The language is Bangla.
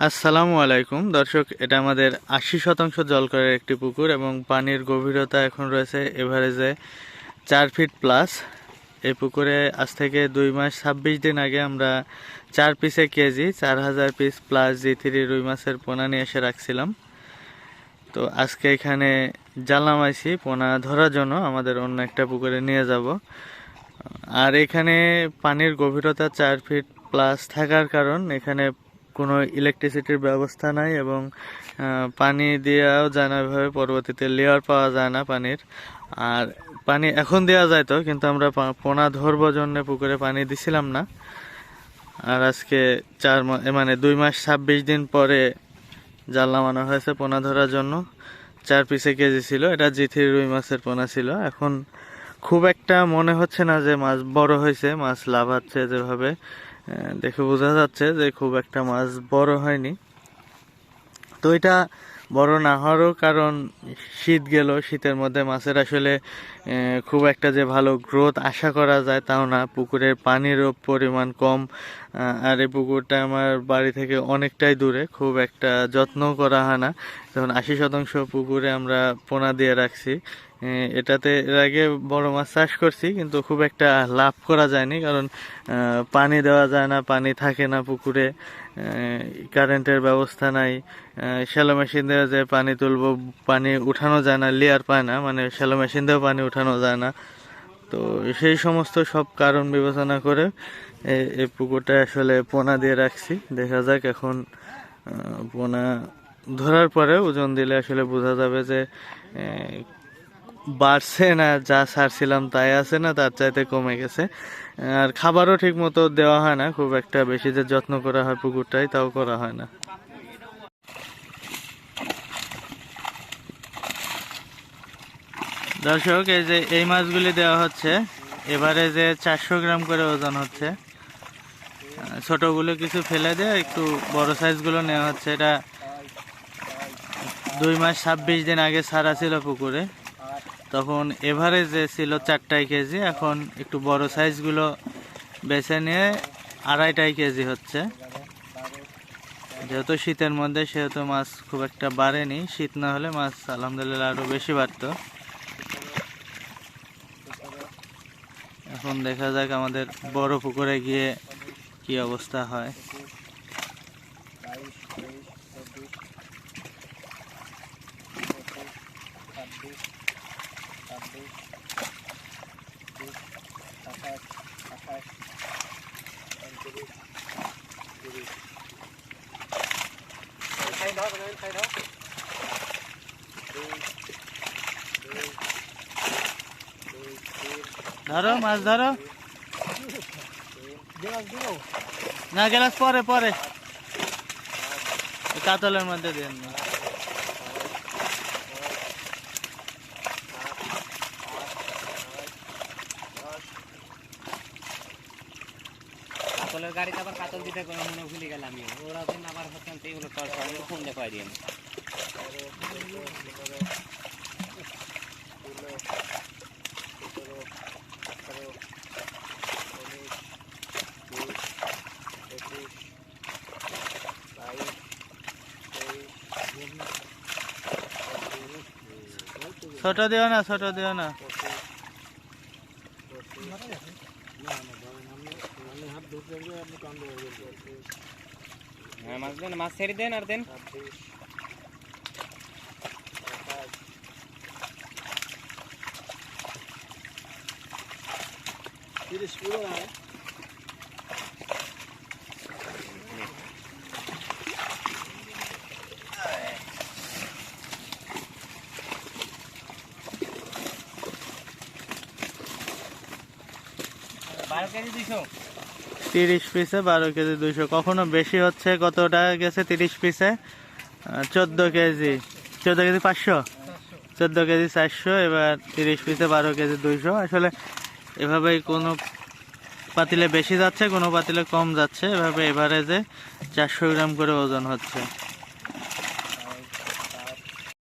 আসসালামু আলাইকুম দর্শক, এটা আমাদের ৮০% জল করার একটি পুকুর এবং পানির গভীরতা এখন রয়েছে এভারেজে 4 ফিট প্লাস। এই পুকুরে আজ থেকে 2 মাস 26 দিন আগে আমরা 4 পিসে কেজি 4000 পিস প্লাস G3 রুই মাছের পোনা নিয়ে এসে রাখছিলাম। তো আজকে এখানে জাল নামাইছি পোনা ধরার জন্য, আমাদের অন্য একটা পুকুরে নিয়ে যাব। আর এখানে পানির গভীরতা 4 ফিট প্লাস থাকার কারণ এখানে কোনো ইলেকট্রিসিটির ব্যবস্থা নাই এবং পানি দেওয়াও যায় না, এভাবে পরবর্তীতে লেয়ার পাওয়া যায় না পানির। আর পানি এখন দেওয়া যায় তো, কিন্তু আমরা পোনা ধরবার জন্য পুকুরে পানি দিছিলাম না। আর আজকে 2 মাস 26 দিন পরে জাল নামানো হয়েছে পোনা ধরার জন্য। 4 পিসে কেজি ছিল, এটা G3 রুই মাছের পোনা ছিল। এখন খুব একটা মনে হচ্ছে না যে মাছ বড় হয়েছে, মাছ লাফাচ্ছে যেভাবে দেখে বোঝা যাচ্ছে যে খুব একটা মাছ বড় হয়নি। তো এটা বড় না হওয়ারও কারণ শীত গেল, শীতের মধ্যে মাছের আসলে খুব একটা যে ভালো গ্রোথ আশা করা যায় তাও না। পুকুরের পানিরও পরিমাণ কম, আর এই পুকুরটা আমার বাড়ি থেকে অনেকটাই দূরে, খুব একটা যত্ন করা হয় না। যখন 80% পুকুরে আমরা পোনা দিয়ে রাখছি। এটাতে এর আগে বড় মাছ চাষ করছি, কিন্তু খুব একটা লাভ করা যায়নি, কারণ পানি দেওয়া যায় না, পানি থাকে না পুকুরে, কারেন্টের ব্যবস্থা নাই। শ্যালো মেশিন দিয়ে যে পানি তুলবো, পানি উঠানো যায় না, লেয়ার পায় না, মানে শ্যালো মেশিন দিয়েও পানি উঠানো যায় না। তো সেই সমস্ত সব কারণ বিবেচনা করে এই পুকুরটা আসলে পোনা দিয়ে রাখছি। দেখা যাক এখন পোনা ধরার পরে ওজন দিলে আসলে বোঝা যাবে যে বাড়ছে না, যা ছাড়ছিলাম তাই আছে না তার চাইতে কমে গেছে। আর খাবারও ঠিক মতো দেওয়া হয় না, খুব একটা বেশি যে যত্ন করা হয় পুকুরটাই তাও করা হয় না। দর্শক, এই যে এই মাছগুলি দেওয়া হচ্ছে, এবারে যে 400 গ্রাম করে ওজন হচ্ছে। ছোটগুলো কিছু ফেলে দিয়ে একটু বড় সাইজগুলো নেওয়া হচ্ছে। এটা 2 মাস 26 দিন আগে ছাড়া ছিল পুকুরে, তখন এভারেজে ছিল 4টাই কেজি। এখন একটু বড় সাইজগুলো বেছে নিয়ে 2.5টাই কেজি হচ্ছে। যেহেতু শীতের মধ্যে সেহেতু মাছ খুব একটা বাড়েনি, শীত না হলে মাছ আলহামদুলিল্লাহ আরও বেশি বাড়তো। এখন দেখা যাক আমাদের বড় পুকুরে গিয়ে কি অবস্থা হয়। ধরো মাছ ধরো, না গেলাস পরে পরে কাতলের মধ্যে দেন না। কাতলের গাড়িতে আবার কাতল দিতে মনে ভুলে গেলাম, ওরা দিন আবার হচ্ছেন এইগুলো ফোন দেখাই দিয়ে ছোট দিও না, ছোট দিও না। মাছ দেন, মাছ ছেড়ে দেন আর দেন। বারো কেজি 200, 30 পিসে 12 কেজি 200, কখনো বেশি হচ্ছে। কত টাকা গেছে 30 পিসে? 14 কেজি, 14 কেজি 500, 14 কেজি 400। এবার 30 পিসে 12 কেজি 200। আসলে এভাবেই কোনো পাতিলে বেশি যাচ্ছে, কোনো পাতিলে কম যাচ্ছে, এভাবে এভারেজে 400 গ্রাম করে ওজন হচ্ছে।